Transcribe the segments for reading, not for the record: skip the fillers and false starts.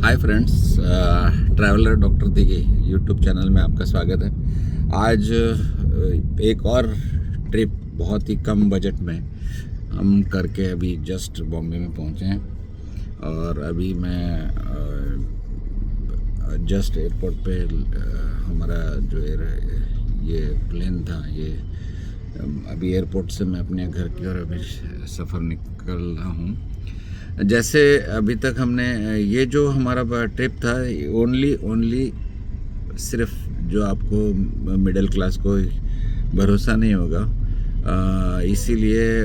हाय friends, traveller doctor Digi YouTube channel में आपका स्वागत है। आज एक और ट्रिप बहुत ही कम बजट में हम करके अभी जस्ट बॉम्बे में पहुंचे हैं। और अभी मैं जस्ट एयरपोर्ट पे हमारा जो ये प्लेन था, ये अभी एयरपोर्ट से मैं अपने घर की ओर अभी सफ़र निकल रहा हूँ। जैसे अभी तक हमने ये जो हमारा ट्रिप था ओनली सिर्फ जो आपको मिडिल क्लास को भरोसा नहीं होगा, इसीलिए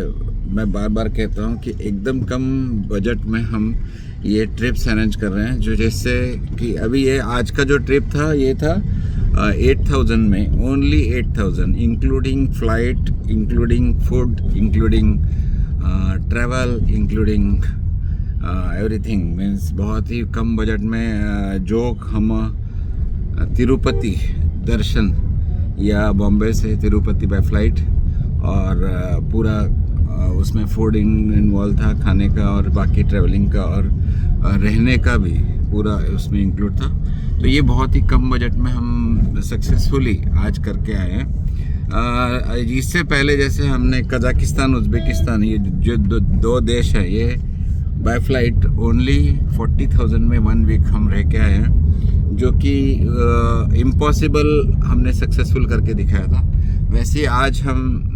मैं बार बार कहता हूँ कि एकदम कम बजट में हम ये ट्रिप्स अरेंज कर रहे हैं। जो जैसे कि अभी ये आज का जो ट्रिप था ये था 8,000 में, only 8,000 including flight, including food, including travel, including everything. Means बहुत ही कम बजट में जो हम तिरुपति दर्शन या बॉम्बे से तिरुपति बाय फ्लाइट, और पूरा उसमें फूड इन्वॉल्व था, खाने का और बाकी ट्रैवलिंग का और रहने का भी पूरा उसमें इंक्लूड था। तो ये बहुत ही कम बजट में हम सक्सेसफुली आज करके आए हैं। इससे पहले जैसे हमने कजाकिस्तान, उज़्बेकिस्तान, ये जो दो देश है, ये बाय फ्लाइट ओनली 40,000 में 1 वीक हम रह के आए हैं, जो कि इम्पॉसिबल हमने सक्सेसफुल करके दिखाया था। वैसे आज हम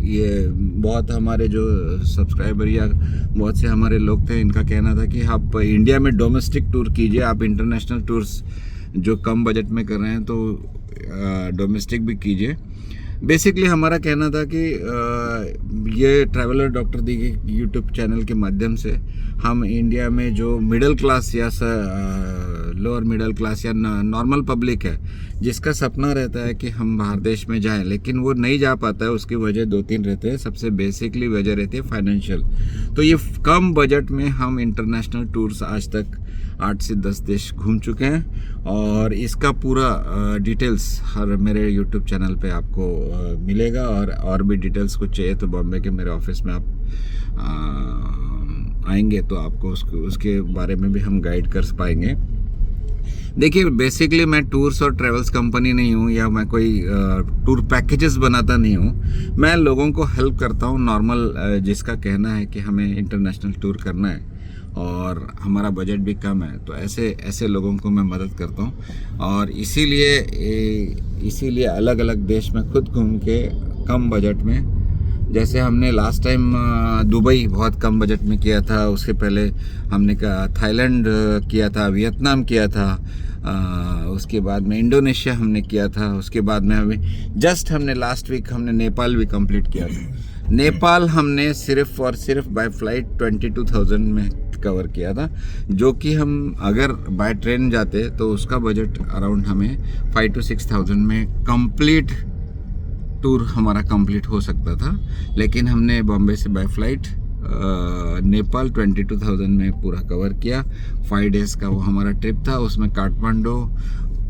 ये बहुत हमारे जो सब्सक्राइबर या बहुत से हमारे लोग थे, इनका कहना था कि आप इंडिया में डोमेस्टिक टूर कीजिए, आप इंटरनेशनल टूर्स जो कम बजट में कर रहे हैं तो डोमेस्टिक भी कीजिए। बेसिकली हमारा कहना था कि ये traveller doctor Digi YouTube channel के माध्यम से हम इंडिया में जो मिडिल क्लास या लोअर मिडिल क्लास या नॉर्मल पब्लिक है, जिसका सपना रहता है कि हम बाहर देश में जाएं लेकिन वो नहीं जा पाता है, उसकी वजह 2-3 रहते हैं। सबसे बेसिकली वजह रहती है फाइनेंशियल। तो ये कम बजट में हम इंटरनेशनल टूर्स आज तक 8 से 10 देश घूम चुके हैं, और इसका पूरा डिटेल्स हर मेरे यूट्यूब चैनल पे आपको मिलेगा। और भी डिटेल्स कुछ चाहिए तो बॉम्बे के मेरे ऑफिस में आप आएंगे तो आपको उसके बारे में भी हम गाइड कर पाएंगे। देखिए, बेसिकली मैं टूर्स और ट्रेवल्स कंपनी नहीं हूँ, या मैं कोई टूर पैकेजेस बनाता नहीं हूँ। मैं लोगों को हेल्प करता हूँ, नॉर्मल जिसका कहना है कि हमें इंटरनेशनल टूर करना है और हमारा बजट भी कम है, तो ऐसे लोगों को मैं मदद करता हूँ। और इसीलिए अलग अलग देश में खुद घूम के कम बजट में, जैसे हमने लास्ट टाइम दुबई बहुत कम बजट में किया था, उसके पहले हमने थाईलैंड किया था, वियतनाम किया था, उसके बाद में इंडोनेशिया हमने किया था, उसके बाद में हमने लास्ट वीक हमने नेपाल भी कंप्लीट किया था। नेपाल हमने सिर्फ और सिर्फ बाय फ्लाइट 22,000 में कवर किया था, जो कि हम अगर बाय ट्रेन जाते तो उसका बजट अराउंड हमें 5,000 to 6,000 में कंप्लीट टूर हमारा कंप्लीट हो सकता था। लेकिन हमने बॉम्बे से बाय फ्लाइट नेपाल 22,000 में पूरा कवर किया। 5 डेज़ का वो हमारा ट्रिप था। उसमें काठमांडू,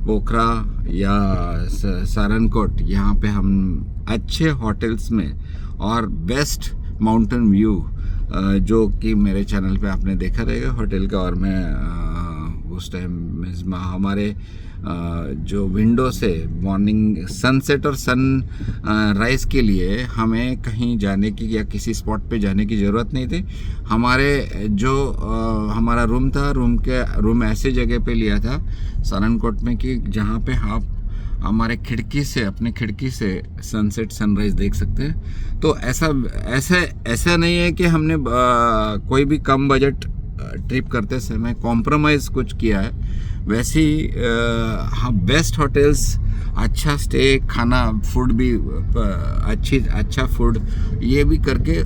पोखरा या सारनकोट, यहाँ पे हम अच्छे होटल्स में और बेस्ट माउंटेन व्यू, जो कि मेरे चैनल पे आपने देखा रहेगा होटल का, और मैं उस टाइम हमारे जो विंडो से मॉर्निंग सनसेट और सन राइज के लिए हमें कहीं जाने की या किसी स्पॉट पे जाने की ज़रूरत नहीं थी। हमारे जो हमारा रूम था, रूम ऐसे जगह पे लिया था सारनकोट में कि जहाँ पे आप हमारे अपने खिड़की से सनसेट सनराइज देख सकते हैं। तो ऐसा नहीं है कि हमने कोई भी कम बजट ट्रिप करते समय कॉम्प्रोमाइज़ कुछ किया है। वैसे ही हाँ, बेस्ट होटल्स, अच्छा स्टे, खाना, फूड भी अच्छा फूड, ये भी करके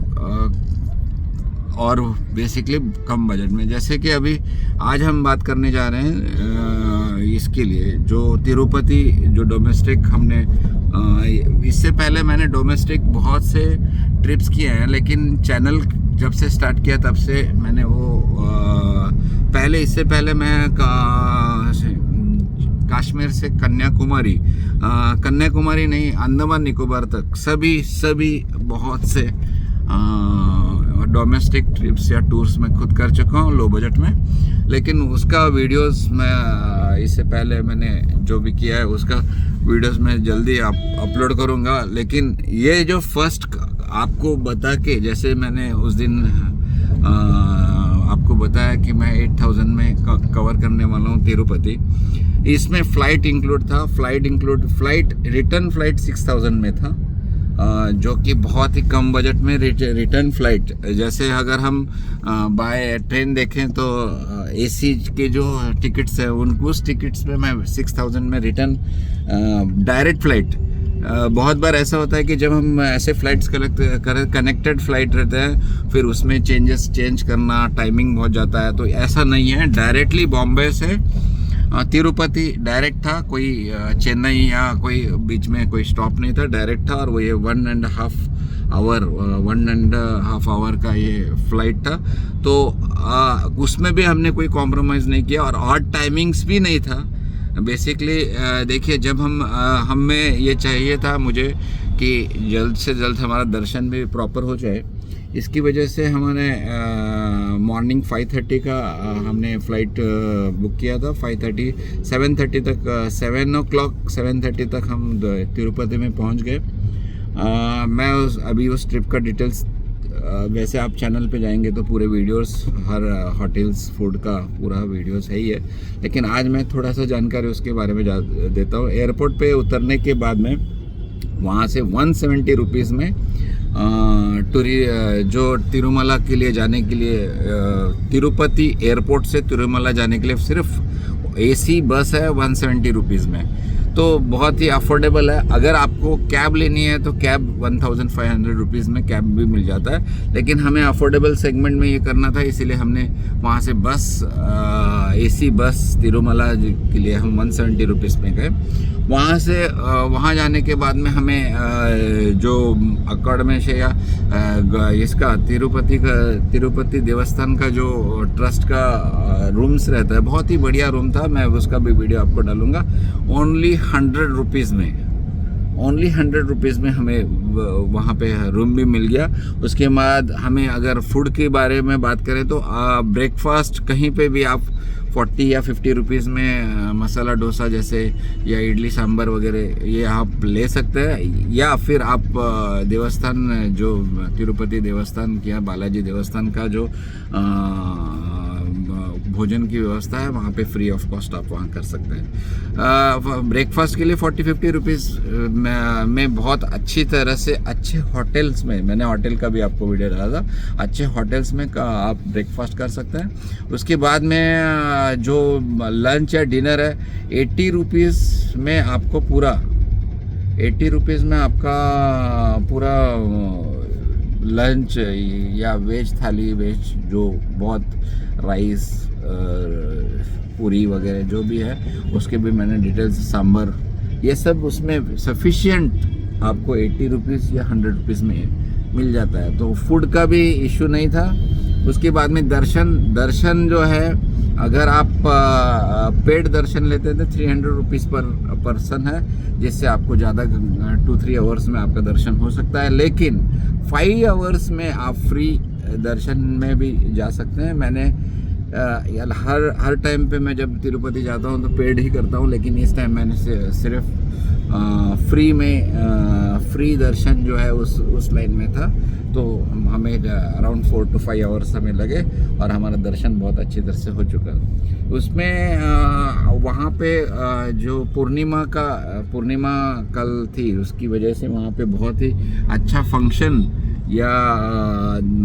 और बेसिकली कम बजट में। जैसे कि अभी आज हम बात करने जा रहे हैं इसके लिए जो तिरुपति, जो डोमेस्टिक हमने इससे पहले मैंने डोमेस्टिक बहुत से ट्रिप्स किए हैं, लेकिन चैनल जब से स्टार्ट किया तब से मैंने वो इससे पहले मैं कश्मीर से कन्याकुमारी नहीं, अंडमान निकोबार तक सभी बहुत से डोमेस्टिक ट्रिप्स या टूर्स में खुद कर चुका हूँ लो बजट में। लेकिन उसका वीडियोस मैं इससे पहले मैंने जो भी किया है उसका वीडियोस मैं जल्दी अपलोड करूँगा। लेकिन ये जो फर्स्ट आपको बता के, जैसे मैंने उस दिन आपको बताया कि मैं 8000 में कवर करने वाला हूँ तिरुपति, इसमें फ़्लाइट इंक्लूड था। फ़्लाइट रिटर्न फ़्लाइट 6000 में था, जो कि बहुत ही कम बजट में रिटर्न फ़्लाइट। जैसे अगर हम बाय ट्रेन देखें तो एसी के जो टिकट्स हैं उस टिकट्स में मैं 6000 में रिटर्न डायरेक्ट फ़्लाइट। बहुत बार ऐसा होता है कि जब हम ऐसे फ़्लाइट्स कनेक्टेड फ़्लाइट रहते हैं फिर उसमें चेंज करना टाइमिंग बहुत जाता है, तो ऐसा नहीं है। डायरेक्टली बॉम्बे से तिरुपति डायरेक्ट था, कोई चेन्नई या कोई बीच में कोई स्टॉप नहीं था, डायरेक्ट था। और वो ये 1.5 आवर का ये फ़्लाइट था। तो उसमें भी हमने कोई कॉम्प्रोमाइज़ नहीं किया और ऑड टाइमिंग्स भी नहीं था। बेसिकली देखिए, जब हमें ये चाहिए था मुझे कि जल्द से जल्द हमारा दर्शन भी प्रॉपर हो जाए, इसकी वजह से हमारे मॉर्निंग 5:30 का हमने फ़्लाइट बुक किया था। 7:30 तक 7:30 तक हम तिरुपति में पहुंच गए। मैं अभी उस ट्रिप का डिटेल्स, वैसे आप चैनल पे जाएंगे तो पूरे वीडियोस, हर होटल्स फूड का पूरा वीडियोस है ही है, लेकिन आज मैं थोड़ा सा जानकारी उसके बारे में देता हूँ। एयरपोर्ट पे उतरने के बाद में वहाँ से 170 रुपीज़ में जो तिरुमला के लिए जाने के लिए, तिरुपति एयरपोर्ट से तिरुमला जाने के लिए सिर्फ एसी बस है 170 रुपीज़ में, तो बहुत ही अफोर्डेबल है। अगर आपको कैब लेनी है तो कैब 1500 रुपीज़ में कैब भी मिल जाता है, लेकिन हमें अफोर्डेबल सेगमेंट में ये करना था, इसीलिए हमने वहाँ से बस एसी बस तिरुमला के लिए हम 170 रुपीज़ में गए। वहाँ से वहाँ जाने के बाद में हमें जो अकड़ में से या इसका तिरुपति देवस्थान का जो ट्रस्ट का रूम्स रहता है, बहुत ही बढ़िया रूम था, मैं उसका भी वीडियो आपको डालूंगा। ओनली 100 रुपीज़ में हमें वहाँ पे रूम भी मिल गया। उसके बाद हमें अगर फूड के बारे में बात करें तो ब्रेकफास्ट कहीं पे भी आप 40 या 50 रुपीज़ में मसाला डोसा जैसे या इडली सांभर वगैरह ये आप ले सकते हैं, या फिर आप देवस्थान जो तिरुपति देवस्थान या बालाजी देवस्थान का जो भोजन की व्यवस्था है वहाँ पे फ्री ऑफ कॉस्ट आप वहाँ कर सकते हैं। ब्रेकफास्ट के लिए 40-50 रुपीज़ में बहुत अच्छी तरह से अच्छे होटल्स में, मैंने होटल का भी आपको वीडियो डाला था, अच्छे होटल्स में आप ब्रेकफास्ट कर सकते हैं। उसके बाद में जो लंच या डिनर है 80 रुपीज़ में आपको पूरा 80 रुपीज़ में आपका पूरा लंच या वेज थाली, वेज जो बहुत राइस पूरी वगैरह जो भी है उसके भी मैंने डिटेल्स, सांभर ये सब उसमें सफिशिएंट आपको 80 रुपीज़ या 100 रुपीज़ में मिल जाता है, तो फूड का भी इशू नहीं था। उसके बाद में दर्शन जो है, अगर आप पेड दर्शन लेते हैं तो 300 रुपीज़ पर पर्सन है, जिससे आपको ज़्यादा 2-3 आवर्स में आपका दर्शन हो सकता है। लेकिन 5 आवर्स में आप फ्री दर्शन में भी जा सकते हैं। मैंने हर टाइम पे मैं जब तिरुपति जाता हूँ तो पेड ही करता हूँ, लेकिन इस टाइम मैंने सिर्फ फ्री दर्शन जो है उस लाइन में था, तो हमें अराउंड 4 to 5 आवर्स हमें लगे और हमारा दर्शन बहुत अच्छी तरह से हो चुका। उसमें वहाँ पे जो पूर्णिमा कल थी, उसकी वजह से वहाँ पे बहुत ही अच्छा फंक्शन या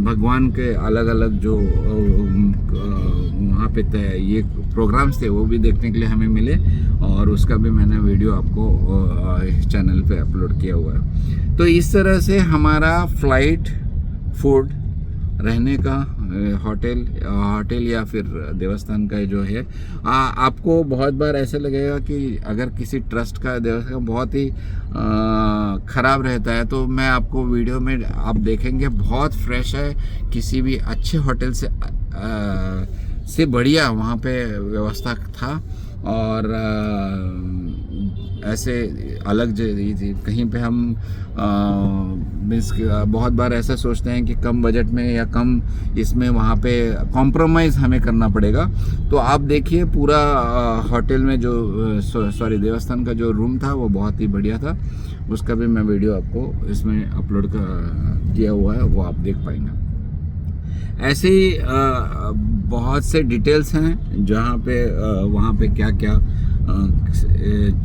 भगवान के अलग अलग जो वहाँ पे ये प्रोग्राम्स थे वो भी देखने के लिए हमें मिले, और उसका भी मैंने वीडियो आपको चैनल पे अपलोड किया हुआ है। तो इस तरह से हमारा फ्लाइट, फूड, रहने का, होटल या फिर देवस्थान का जो है, आपको बहुत बार ऐसा लगेगा कि अगर किसी ट्रस्ट का देवस्थान बहुत ही ख़राब रहता है, तो मैं आपको वीडियो में आप देखेंगे बहुत फ्रेश है, किसी भी अच्छे होटल से बढ़िया वहाँ पे व्यवस्था था। और ऐसे अलग कहीं पे हम मीन्स बहुत बार ऐसा सोचते हैं कि कम बजट में या कम इसमें वहाँ पे कॉम्प्रोमाइज़ हमें करना पड़ेगा। तो आप देखिए पूरा होटल में जो सॉरी देवस्थान का जो रूम था वो बहुत ही बढ़िया था। उसका भी मैं वीडियो आपको इसमें अपलोड किया हुआ है, वो आप देख पाएंगे। ऐसे ही बहुत से डिटेल्स हैं जहाँ पे वहाँ पे क्या क्या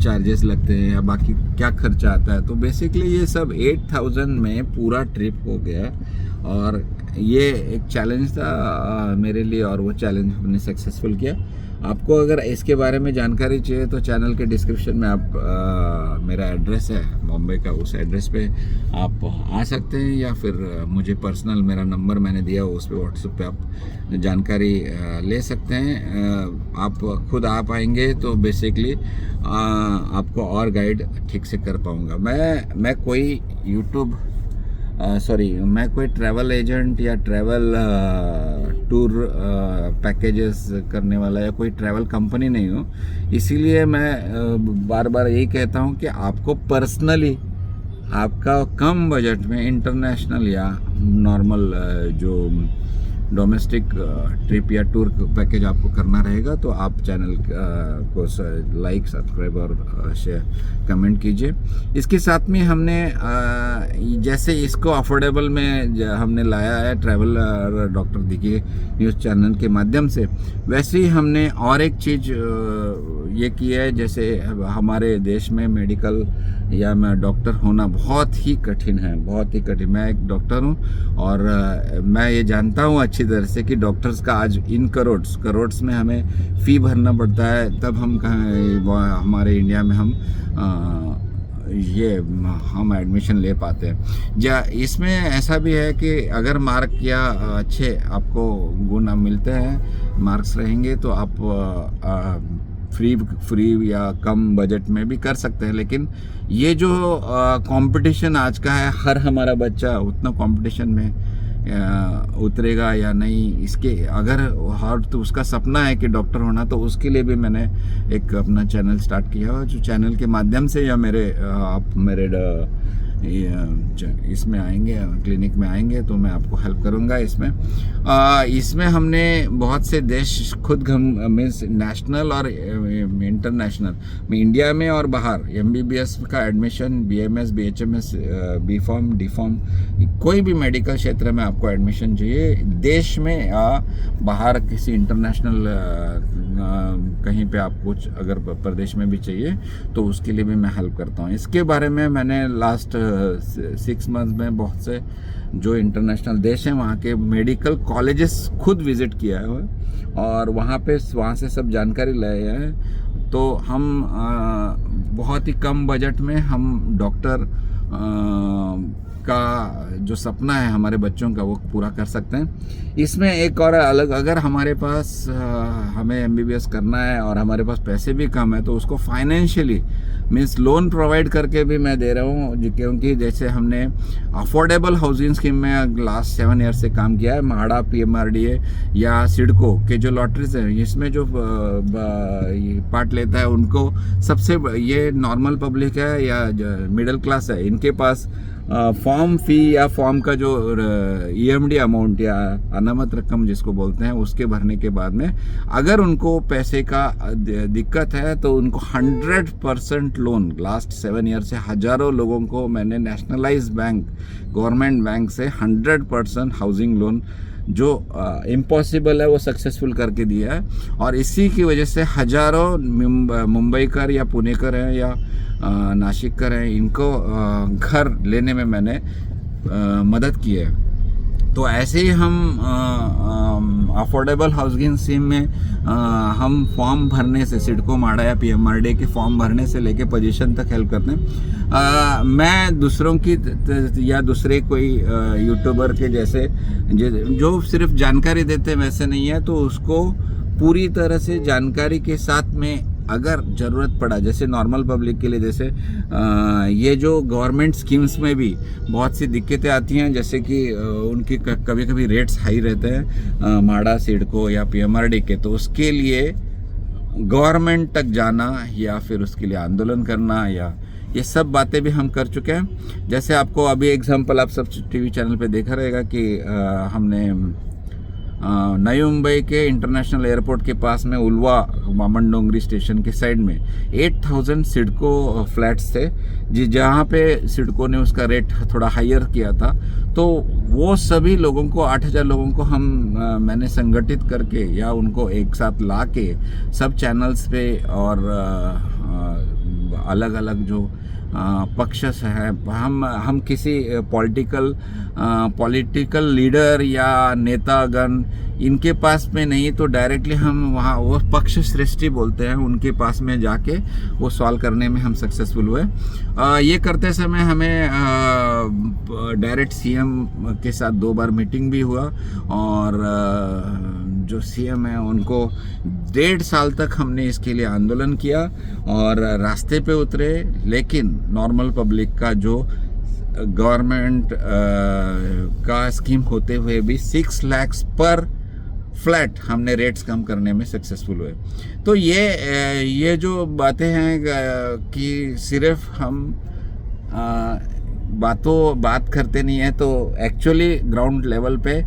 चार्जेस लगते हैं या बाकी क्या खर्चा आता है। तो बेसिकली ये सब 8000 में पूरा ट्रिप हो गया और ये एक चैलेंज था मेरे लिए और वो चैलेंज हमने सक्सेसफुल किया। आपको अगर इसके बारे में जानकारी चाहिए तो चैनल के डिस्क्रिप्शन में आप मेरा एड्रेस है बॉम्बे का, उस एड्रेस पे आप आ सकते हैं या फिर मुझे पर्सनल मेरा नंबर मैंने दिया उस पर व्हाट्सएप पे आप जानकारी ले सकते हैं। आप खुद आ पाएंगे तो बेसिकली आपको और गाइड ठीक से कर पाऊँगा। मैं कोई मैं कोई ट्रैवल एजेंट या ट्रैवल टूर पैकेजेस करने वाला या कोई ट्रैवल कंपनी नहीं हूँ। इसीलिए मैं बार बार यही कहता हूँ कि आपको पर्सनली आपका कम बजट में इंटरनेशनल या नॉर्मल जो डोमेस्टिक ट्रिप या टूर पैकेज आपको करना रहेगा तो आप चैनल को लाइक, सब्सक्राइब और शेयर कमेंट कीजिए। इसके साथ में हमने जैसे इसको अफोर्डेबल में हमने लाया है ट्रैवल डॉक्टर दिखे न्यूज़ चैनल के माध्यम से, वैसे ही हमने और एक चीज़ ये की है। जैसे हमारे देश में मेडिकल या मैं डॉक्टर होना बहुत ही कठिन है, बहुत ही कठिन। मैं एक डॉक्टर हूँ और मैं ये जानता हूँ अच्छी तरह से कि डॉक्टर्स का आज इन करोड्स में हमें फ़ी भरना पड़ता है, तब हम हमारे इंडिया में हम एडमिशन ले पाते हैं। इसमें ऐसा भी है कि अगर मार्क या अच्छे आपको गुण मिलते हैं, मार्क्स रहेंगे तो आप फ्री या कम बजट में भी कर सकते हैं। लेकिन ये जो कंपटीशन आज का है, हर हमारा बच्चा उतना कंपटीशन में उतरेगा या नहीं, इसके अगर हर तो उसका सपना है कि डॉक्टर होना, तो उसके लिए भी मैंने एक अपना चैनल स्टार्ट किया है। जो चैनल के माध्यम से या आप मेरे इसमें आएंगे, क्लिनिक में आएंगे तो मैं आपको हेल्प करूंगा। इसमें हमने बहुत से देश खुद मीन्स नेशनल और इंटरनेशनल में, इंडिया में और बाहर MBBS का admission, BMS, BHMS, B.Pharm, D.Pharm, कोई भी मेडिकल क्षेत्र में आपको एडमिशन चाहिए देश में या बाहर किसी इंटरनेशनल कहीं पे आपको अगर प्रदेश में भी चाहिए तो उसके लिए भी मैं हेल्प करता हूँ। इसके बारे में मैंने लास्ट 6 मंथ में बहुत से जो इंटरनेशनल देश हैं वहाँ के मेडिकल कॉलेजेस खुद विजिट किया है और वहाँ से सब जानकारी लाए हैं। तो हम बहुत ही कम बजट में हम डॉक्टर का जो सपना है हमारे बच्चों का वो पूरा कर सकते हैं। इसमें एक और अलग, अगर हमारे पास हमें MBBS करना है और हमारे पास पैसे भी कम है तो उसको फाइनेंशियली मीन्स लोन प्रोवाइड करके भी मैं दे रहा हूँ। क्योंकि जैसे हमने अफोर्डेबल हाउसिंग स्कीम में लास्ट 7 ईयर से काम किया है। म्हाडा, PMRDA या सिडको के जो लॉटरीज हैं इसमें जो पार्ट लेता है उनको सबसे, ये नॉर्मल पब्लिक है या मिडिल क्लास है, इनके पास फॉर्म फी या फॉर्म का जो EMD अमाउंट या अनामत रकम जिसको बोलते हैं उसके भरने के बाद में अगर उनको पैसे का दिक्कत है तो उनको 100% लोन, लास्ट 7 ईयर से हजारों लोगों को मैंने नेशनलाइज बैंक, गवर्नमेंट बैंक से 100% हाउसिंग लोन जो इम्पॉसिबल है वो सक्सेसफुल करके दिया है। और इसी की वजह से हजारों मुंबईकर या पुणेकर हैं या नासिककर हैं, इनको घर लेने में मैंने मदद की है। तो ऐसे ही हम अफोर्डेबल हाउसिंग स्कीम में हम फॉर्म भरने से, सिडको, म्हाडा या PMRDA के फॉर्म भरने से लेके पोजीशन तक हेल्प करते हैं। मैं दूसरों की या दूसरे कोई यूट्यूबर के जैसे जो सिर्फ जानकारी देते हैं वैसे नहीं है, तो उसको पूरी तरह से जानकारी के साथ में अगर ज़रूरत पड़ा, जैसे नॉर्मल पब्लिक के लिए, जैसे ये जो गवर्नमेंट स्कीम्स में भी बहुत सी दिक्कतें आती हैं, जैसे कि उनकी कभी कभी रेट्स हाई रहते हैं म्हाडा, सिडको या PMRDA के, तो उसके लिए गवर्नमेंट तक जाना या फिर उसके लिए आंदोलन करना, या ये सब बातें भी हम कर चुके हैं। जैसे आपको अभी एग्जांपल आप सब टीवी चैनल पे देखा रहेगा कि हमने नई मुंबई के इंटरनेशनल एयरपोर्ट के पास में उल्वा मामन स्टेशन के साइड में 8000 सिडको फ्लैट्स थे, जहाँ पे सिडको ने उसका रेट थोड़ा हायर किया था। तो वो सभी लोगों को 8000 लोगों को मैंने संगठित करके या उनको एक साथ ला के सब चैनल्स पे और अलग अलग जो पक्ष है, हम किसी पॉलिटिकल लीडर या नेतागण इनके पास में नहीं, तो डायरेक्टली हम वहाँ वो पक्ष श्रेष्ठी बोलते हैं उनके पास में जाके वो सॉल्व करने में हम सक्सेसफुल हुए। ये करते समय हमें डायरेक्ट सीएम के साथ 2 बार मीटिंग भी हुआ, और जो सीएम है उनको 1.5 साल तक हमने इसके लिए आंदोलन किया और रास्ते पे उतरे। लेकिन नॉर्मल पब्लिक का जो गवर्नमेंट का स्कीम होते हुए भी 6 लाख पर फ्लैट हमने रेट्स कम करने में सक्सेसफुल हुए। तो ये जो बातें हैं कि सिर्फ हम बात करते नहीं है, तो एक्चुअली ग्राउंड लेवल पे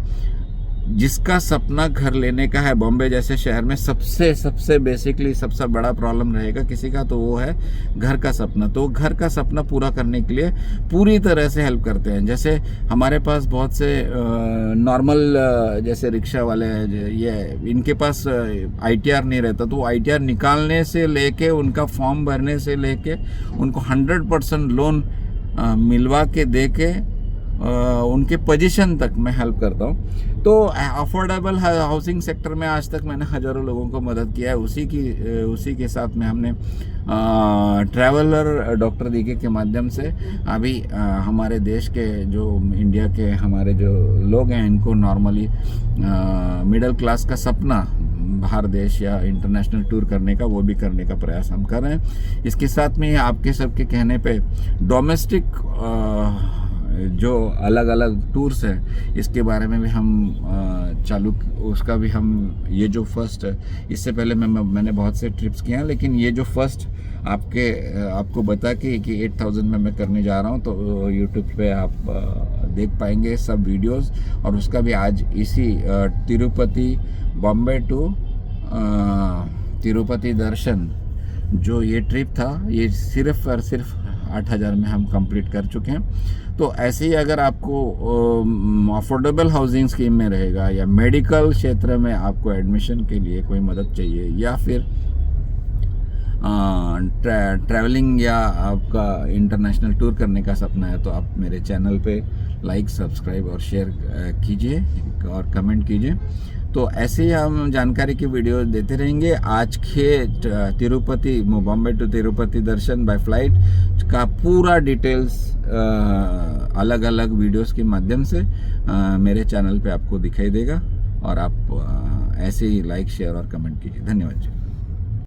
जिसका सपना घर लेने का है, बॉम्बे जैसे शहर में सबसे बेसिकली सबसे बड़ा प्रॉब्लम रहेगा किसी का, तो वो है घर का सपना। तो घर का सपना पूरा करने के लिए पूरी तरह से हेल्प करते हैं। जैसे हमारे पास बहुत से नॉर्मल जैसे रिक्शा वाले हैं, ये इनके पास ITR नहीं रहता, तो ITR निकालने से लेके उनका फॉर्म भरने से लेके उनको 100% लोन मिलवा के दे के उनके पोजीशन तक मैं हेल्प करता हूँ। तो अफोर्डेबल हाउसिंग सेक्टर में आज तक मैंने हज़ारों लोगों को मदद किया है। उसी के साथ में हमने ट्रैवलर डॉक्टर दीके के माध्यम से अभी हमारे देश के जो इंडिया के हमारे जो लोग हैं, इनको नॉर्मली मिडिल क्लास का सपना बाहर देश या इंटरनेशनल टूर करने का, वो भी करने का प्रयास हम कर रहे हैं। इसके साथ में आपके सबके कहने पे डोमेस्टिक जो अलग अलग टूर्स हैं, इसके बारे में भी हम उसका भी हम, ये जो फर्स्ट है, इससे पहले मैंने बहुत से ट्रिप्स किए हैं, लेकिन ये जो फर्स्ट आपको बता कि 8000 में मैं करने जा रहा हूँ, तो यूट्यूब पे आप देख पाएंगे सब वीडियोस। और उसका भी आज इसी तिरुपति बॉम्बे टू तिरुपति दर्शन जो ये ट्रिप था, ये सिर्फ और सिर्फ 8000 में हम कंप्लीट कर चुके हैं। तो ऐसे ही अगर आपको अफोर्डेबल हाउसिंग स्कीम में रहेगा या मेडिकल क्षेत्र में आपको एडमिशन के लिए कोई मदद चाहिए, या फिर ट्रैवलिंग या आपका इंटरनेशनल टूर करने का सपना है, तो आप मेरे चैनल पे लाइक, सब्सक्राइब और शेयर कीजिए और कमेंट कीजिए। तो ऐसे ही हम जानकारी की वीडियो देते रहेंगे। आज के Tirupati Bombay to Tirupati darshan by flight का पूरा डिटेल्स अलग अलग वीडियोस के माध्यम से मेरे चैनल पे आपको दिखाई देगा, और आप ऐसे ही लाइक, शेयर और कमेंट कीजिए। धन्यवाद जी।